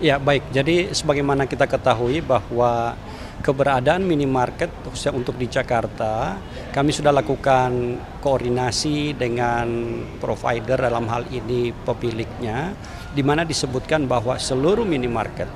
Ya, baik. Jadi sebagaimana kita ketahui bahwa keberadaan minimarket khususnya untuk di Jakarta, kami sudah lakukan koordinasi dengan provider dalam hal ini pemiliknya, di mana disebutkan bahwa seluruh minimarket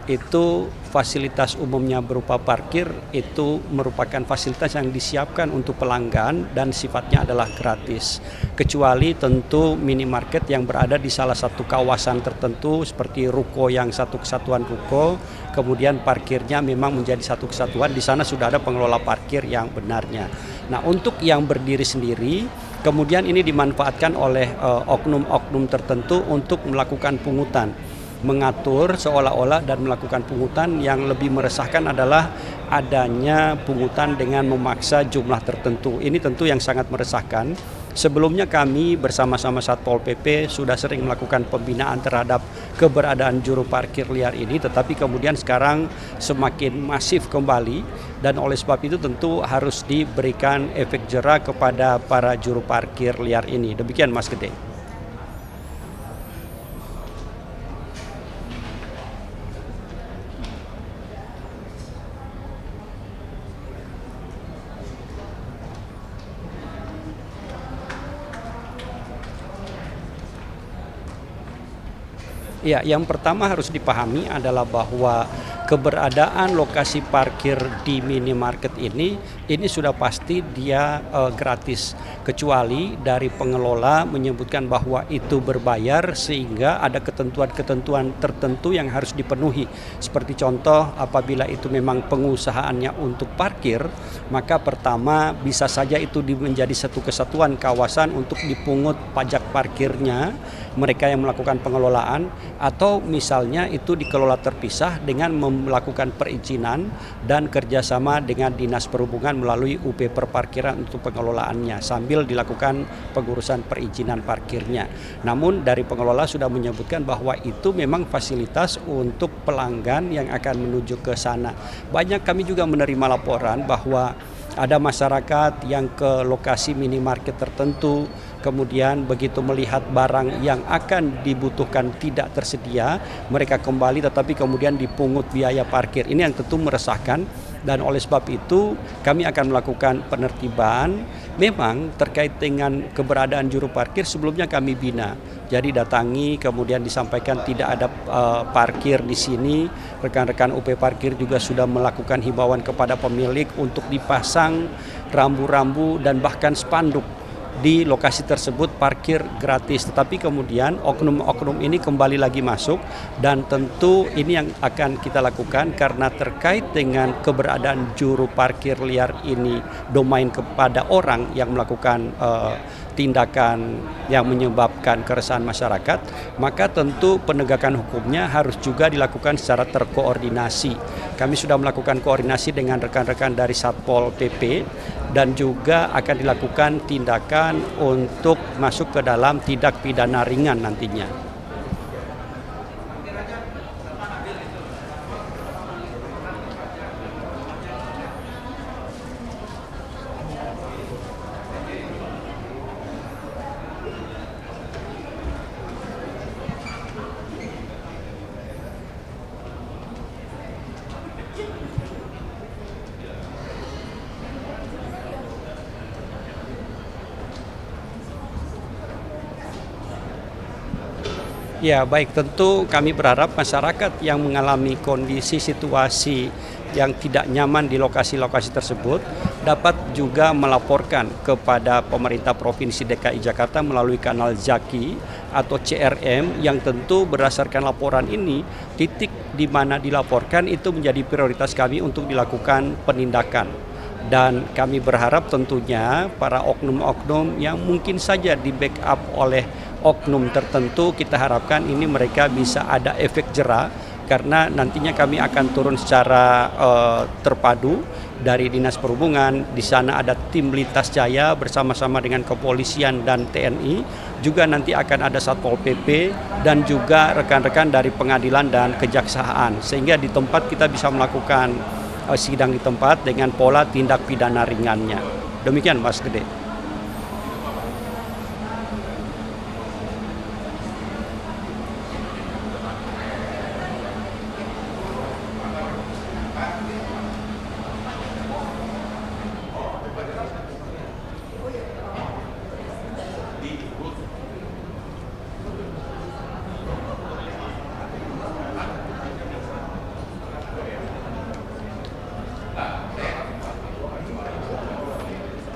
itu fasilitas umumnya berupa parkir itu merupakan fasilitas yang disiapkan untuk pelanggan dan sifatnya adalah gratis. Kecuali tentu minimarket yang berada di salah satu kawasan tertentu seperti ruko yang satu kesatuan ruko, kemudian parkirnya memang menjadi satu kesatuan, di sana sudah ada pengelola parkir yang benarnya. Nah, untuk yang berdiri sendiri, kemudian ini dimanfaatkan oleh oknum-oknum tertentu untuk melakukan pungutan, mengatur seolah-olah dan melakukan pungutan. Yang lebih meresahkan adalah adanya pungutan dengan memaksa jumlah tertentu. Ini tentu yang sangat meresahkan. Sebelumnya kami bersama-sama Satpol PP sudah sering melakukan pembinaan terhadap keberadaan juru parkir liar ini, tetapi kemudian sekarang semakin masif kembali, dan oleh sebab itu tentu harus diberikan efek jera kepada para juru parkir liar ini. Demikian Mas Gede. Ya, yang pertama harus dipahami adalah bahwa keberadaan lokasi parkir di minimarket ini sudah pasti dia gratis, kecuali dari pengelola menyebutkan bahwa itu berbayar sehingga ada ketentuan-ketentuan tertentu yang harus dipenuhi. Seperti contoh, apabila itu memang pengusahaannya untuk parkir, maka pertama bisa saja itu menjadi satu kesatuan kawasan untuk dipungut pajak parkirnya mereka yang melakukan pengelolaan, atau misalnya itu dikelola terpisah dengan melakukan perizinan dan kerjasama dengan Dinas Perhubungan melalui UP Perparkiran untuk pengelolaannya sambil dilakukan pengurusan perizinan parkirnya. Namun dari pengelola sudah menyebutkan bahwa itu memang fasilitas untuk pelanggan yang akan menuju ke sana. Banyak kami juga menerima laporan bahwa ada masyarakat yang ke lokasi minimarket tertentu, kemudian begitu melihat barang yang akan dibutuhkan tidak tersedia, mereka kembali tetapi kemudian dipungut biaya parkir. Ini yang tentu meresahkan, dan oleh sebab itu kami akan melakukan penertiban. Memang terkait dengan keberadaan juru parkir sebelumnya kami bina. Jadi datangi, kemudian disampaikan tidak ada parkir di sini. Rekan-rekan UP Parkir juga sudah melakukan himbauan kepada pemilik untuk dipasang rambu-rambu dan bahkan spanduk di lokasi tersebut parkir gratis. Tetapi kemudian oknum-oknum ini kembali lagi masuk, dan tentu ini yang akan kita lakukan karena terkait dengan keberadaan juru parkir liar ini domain kepada orang yang melakukan tindakan yang menyebabkan keresahan masyarakat, maka tentu penegakan hukumnya harus juga dilakukan secara terkoordinasi. Kami sudah melakukan koordinasi dengan rekan-rekan dari Satpol PP dan juga akan dilakukan tindakan untuk masuk ke dalam tindak pidana ringan nantinya. Ya, baik, tentu kami berharap masyarakat yang mengalami kondisi situasi yang tidak nyaman di lokasi-lokasi tersebut dapat juga melaporkan kepada pemerintah Provinsi DKI Jakarta melalui kanal Zaki atau CRM, yang tentu berdasarkan laporan ini titik di mana dilaporkan itu menjadi prioritas kami untuk dilakukan penindakan. Dan kami berharap tentunya para oknum-oknum yang mungkin saja di backup oleh oknum tertentu, kita harapkan ini mereka bisa ada efek jera, karena nantinya kami akan turun secara terpadu dari Dinas Perhubungan. Di sana ada tim Lintas Jaya bersama-sama dengan kepolisian dan TNI, juga nanti akan ada Satpol PP dan juga rekan-rekan dari pengadilan dan kejaksaan, sehingga di tempat kita bisa melakukan sidang di tempat dengan pola tindak pidana ringannya. Demikian Mas Gede.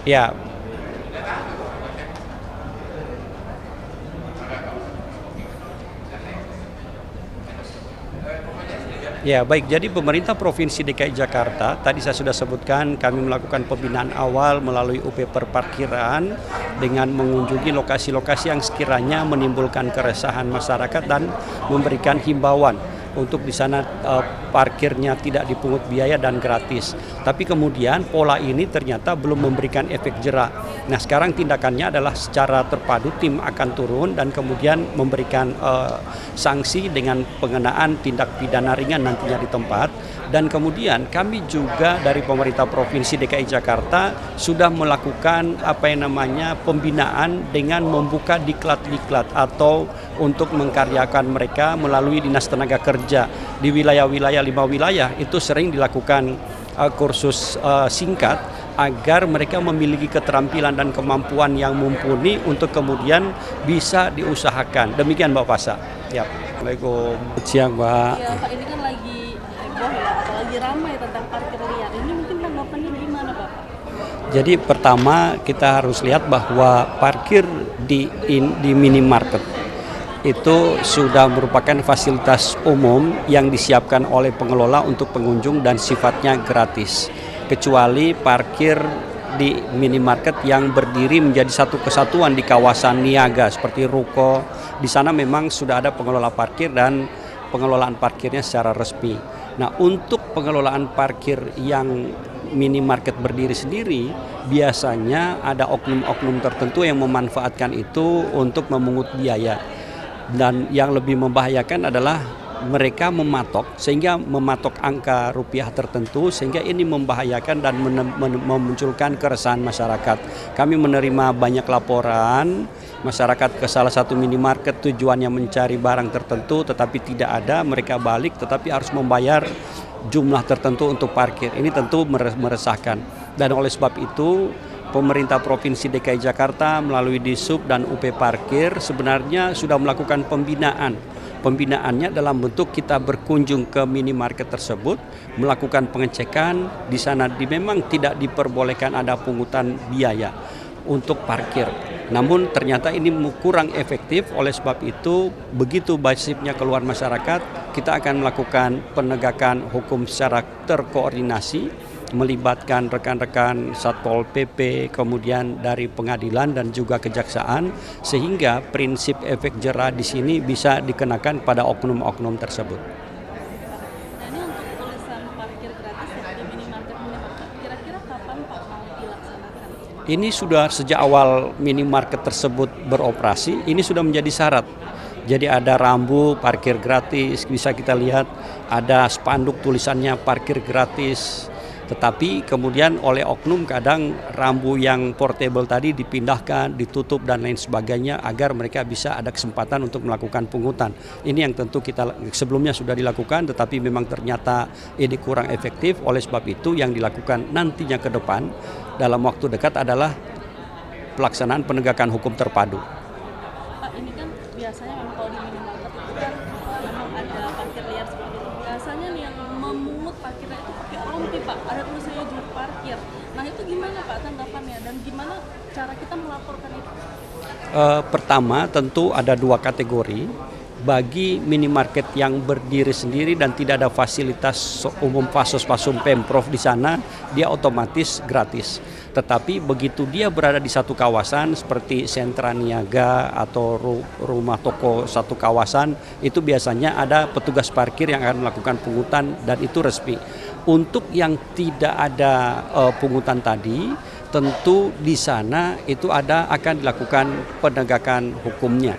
Ya, ya, baik. Jadi pemerintah Provinsi DKI Jakarta, tadi saya sudah sebutkan kami melakukan pembinaan awal melalui UP Perparkiran dengan mengunjungi lokasi-lokasi yang sekiranya menimbulkan keresahan masyarakat dan memberikan himbauan untuk di sana parkirnya tidak dipungut biaya dan gratis. Tapi kemudian pola ini ternyata belum memberikan efek jera. Nah, sekarang tindakannya adalah secara terpadu tim akan turun dan kemudian memberikan sanksi dengan pengenaan tindak pidana ringan nantinya di tempat. Dan kemudian kami juga dari pemerintah Provinsi DKI Jakarta sudah melakukan pembinaan dengan membuka diklat-diklat atau untuk mengkaryakan mereka melalui Dinas Tenaga Kerja di wilayah-wilayah 5 wilayah itu sering dilakukan kursus singkat agar mereka memiliki keterampilan dan kemampuan yang mumpuni untuk kemudian bisa diusahakan. Demikian Mbak Fasa. Ya. Assalamualaikum. Selamat siang Mbak. Iya Pak, ini kan lagi heboh ya, atau lagi ramai tentang parkir liar. Ini mungkin tanggapannya gimana Bapak? Jadi pertama kita harus lihat bahwa parkir di minimarket itu sudah merupakan fasilitas umum yang disiapkan oleh pengelola untuk pengunjung dan sifatnya gratis. Kecuali parkir di minimarket yang berdiri menjadi satu kesatuan di kawasan niaga seperti ruko. Di sana memang sudah ada pengelola parkir dan pengelolaan parkirnya secara resmi. Nah, untuk pengelolaan parkir yang minimarket berdiri sendiri, biasanya ada oknum-oknum tertentu yang memanfaatkan itu untuk memungut biaya. Dan yang lebih membahayakan adalah mereka mematok sehingga mematok angka rupiah tertentu sehingga ini membahayakan dan memunculkan keresahan masyarakat. Kami menerima banyak laporan masyarakat ke salah satu minimarket tujuannya mencari barang tertentu tetapi tidak ada, mereka balik tetapi harus membayar jumlah tertentu untuk parkir. Ini tentu meresahkan. Dan oleh sebab itu pemerintah Provinsi DKI Jakarta melalui Disub dan UP Parkir sebenarnya sudah melakukan pembinaan. Pembinaannya dalam bentuk kita berkunjung ke minimarket tersebut, melakukan pengecekan, di sana memang tidak diperbolehkan ada pungutan biaya untuk parkir. Namun ternyata ini kurang efektif, oleh sebab itu begitu basisnya keluar masyarakat, kita akan melakukan penegakan hukum secara terkoordinasi, melibatkan rekan-rekan Satpol PP, kemudian dari pengadilan dan juga kejaksaan, sehingga prinsip efek jera di sini bisa dikenakan pada oknum-oknum tersebut. Nah, ini untuk tulisan parkir gratis ya di minimarket, kira-kira kapan Pak mau dilaksanakan? Ini sudah sejak awal minimarket tersebut beroperasi, ini sudah menjadi syarat. Jadi ada rambu parkir gratis, bisa kita lihat ada spanduk tulisannya parkir gratis. Tetapi kemudian oleh oknum kadang rambu yang portable tadi dipindahkan, ditutup dan lain sebagainya agar mereka bisa ada kesempatan untuk melakukan pungutan. Ini yang tentu kita sebelumnya sudah dilakukan tetapi memang ternyata ini kurang efektif. Oleh sebab itu yang dilakukan nantinya ke depan dalam waktu dekat adalah pelaksanaan penegakan hukum terpadu. Pak, ini kan biasanya memang kalau di minimarket itu kan memang ada parkir liar seperti itu. Biasanya nih yang memungut parkirnya itu pakai rompi Pak, ada tulisannya juru parkir. Nah itu gimana Pak tanggapannya dan gimana cara kita melaporkan itu? Pertama tentu ada dua kategori. Bagi minimarket yang berdiri sendiri dan tidak ada fasilitas umum fasos-fasum Pemprov di sana, dia otomatis gratis. Tetapi begitu dia berada di satu kawasan seperti sentra niaga atau rumah toko satu kawasan, itu biasanya ada petugas parkir yang akan melakukan pungutan dan itu resmi. Untuk yang tidak ada pungutan tadi, tentu di sana itu akan dilakukan penegakan hukumnya.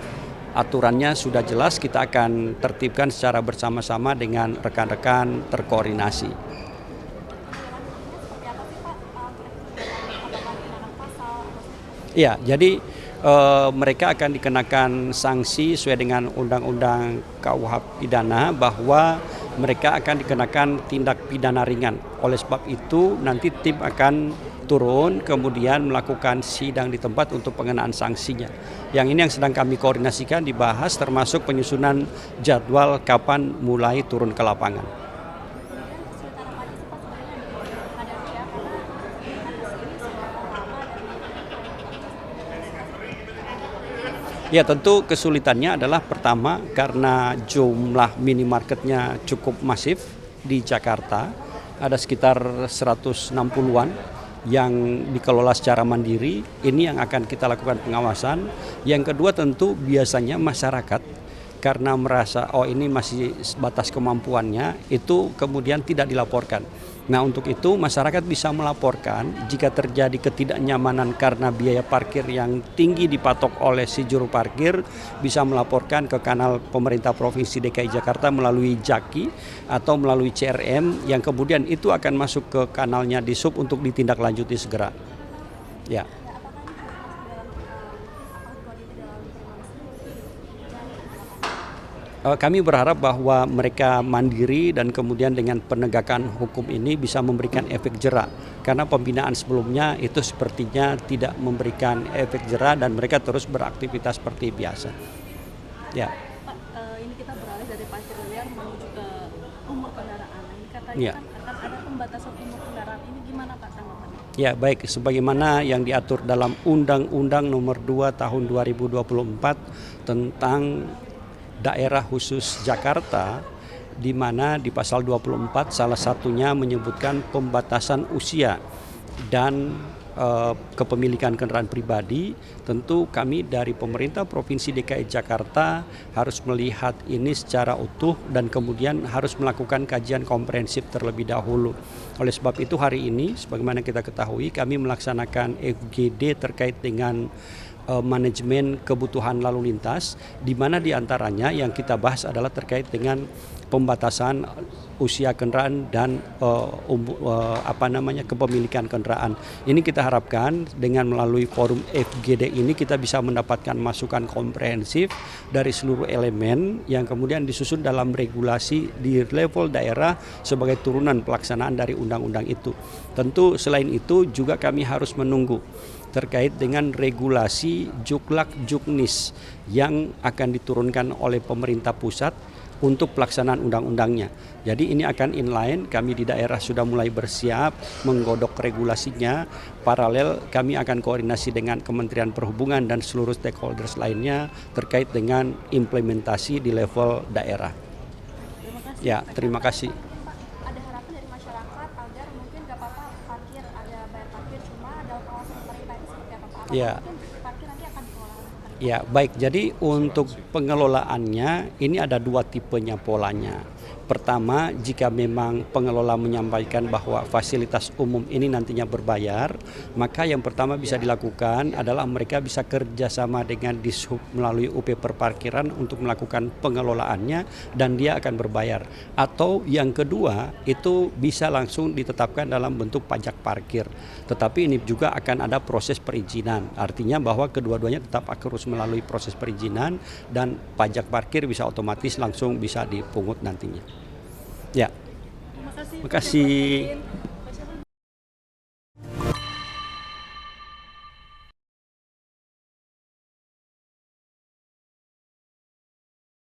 Aturannya sudah jelas, kita akan tertibkan secara bersama-sama dengan rekan-rekan terkoordinasi. Ya, jadi mereka akan dikenakan sanksi sesuai dengan Undang-Undang KUH pidana bahwa mereka akan dikenakan tindak pidana ringan. Oleh sebab itu nanti tim akan turun kemudian melakukan sidang di tempat untuk pengenaan sanksinya. Yang ini yang sedang kami koordinasikan dibahas termasuk penyusunan jadwal kapan mulai turun ke lapangan. Ya, tentu kesulitannya adalah pertama karena jumlah minimarketnya cukup masif di Jakarta, ada sekitar 160-an yang dikelola secara mandiri. Ini yang akan kita lakukan pengawasan. Yang kedua tentu biasanya masyarakat karena merasa oh ini masih batas kemampuannya, itu kemudian tidak dilaporkan. Nah, untuk itu masyarakat bisa melaporkan jika terjadi ketidaknyamanan karena biaya parkir yang tinggi dipatok oleh si juru parkir, bisa melaporkan ke kanal pemerintah Provinsi DKI Jakarta melalui Jaki atau melalui CRM yang kemudian itu akan masuk ke kanalnya Disub untuk ditindaklanjuti segera. Ya. Kami berharap bahwa mereka mandiri dan kemudian dengan penegakan hukum ini bisa memberikan efek jera. Karena pembinaan sebelumnya itu sepertinya tidak memberikan efek jera dan mereka terus beraktivitas seperti biasa. Ya. Pak, ini kita beralih dari parkir liar menuju ke umur kendaraan. Ini katanya Ya. kan akan ada pembatasan umur kendaraan. Ini gimana Pak tanggapannya? Ya, baik, sebagaimana yang diatur dalam Undang-Undang Nomor 2 Tahun 2024 tentang Daerah Khusus Jakarta, di mana di pasal 24 salah satunya menyebutkan pembatasan usia dan kepemilikan kendaraan pribadi. Tentu kami dari pemerintah Provinsi DKI Jakarta harus melihat ini secara utuh dan kemudian harus melakukan kajian komprehensif terlebih dahulu. Oleh sebab itu hari ini sebagaimana kita ketahui kami melaksanakan FGD terkait dengan manajemen kebutuhan lalu lintas, di mana diantaranya yang kita bahas adalah terkait dengan pembatasan usia kendaraan dan kepemilikan kendaraan. Ini kita harapkan dengan melalui forum FGD ini kita bisa mendapatkan masukan komprehensif dari seluruh elemen yang kemudian disusun dalam regulasi di level daerah sebagai turunan pelaksanaan dari undang-undang itu. Tentu selain itu juga kami harus menunggu terkait dengan regulasi Juklak Juknis yang akan diturunkan oleh pemerintah pusat untuk pelaksanaan undang-undangnya. Jadi ini akan inline, kami di daerah sudah mulai bersiap menggodok regulasinya. Paralel kami akan koordinasi dengan Kementerian Perhubungan dan seluruh stakeholders lainnya terkait dengan implementasi di level daerah. Terima kasih. Ya, terima kasih. Ada harapan dari masyarakat agar mungkin gak apa-apa parkir, ada bayar parkir, cuma ada pengawasan pemerintah itu seperti apa Pak? Apakah Ya. mungkin parkir nanti akan dikelola oleh pemerintah? Ya, baik. Jadi untuk pengelolaannya ini ada dua tipenya polanya. Pertama, jika memang pengelola menyampaikan bahwa fasilitas umum ini nantinya berbayar, maka yang pertama bisa dilakukan adalah mereka bisa kerjasama dengan Dishub melalui UP Perparkiran untuk melakukan pengelolaannya dan dia akan berbayar. Atau yang kedua, itu bisa langsung ditetapkan dalam bentuk pajak parkir. Tetapi ini juga akan ada proses perizinan. Artinya bahwa kedua-duanya tetap harus melalui proses perizinan dan pajak parkir bisa otomatis langsung bisa dipungut nantinya. Ya. Terima kasih. Terima kasih.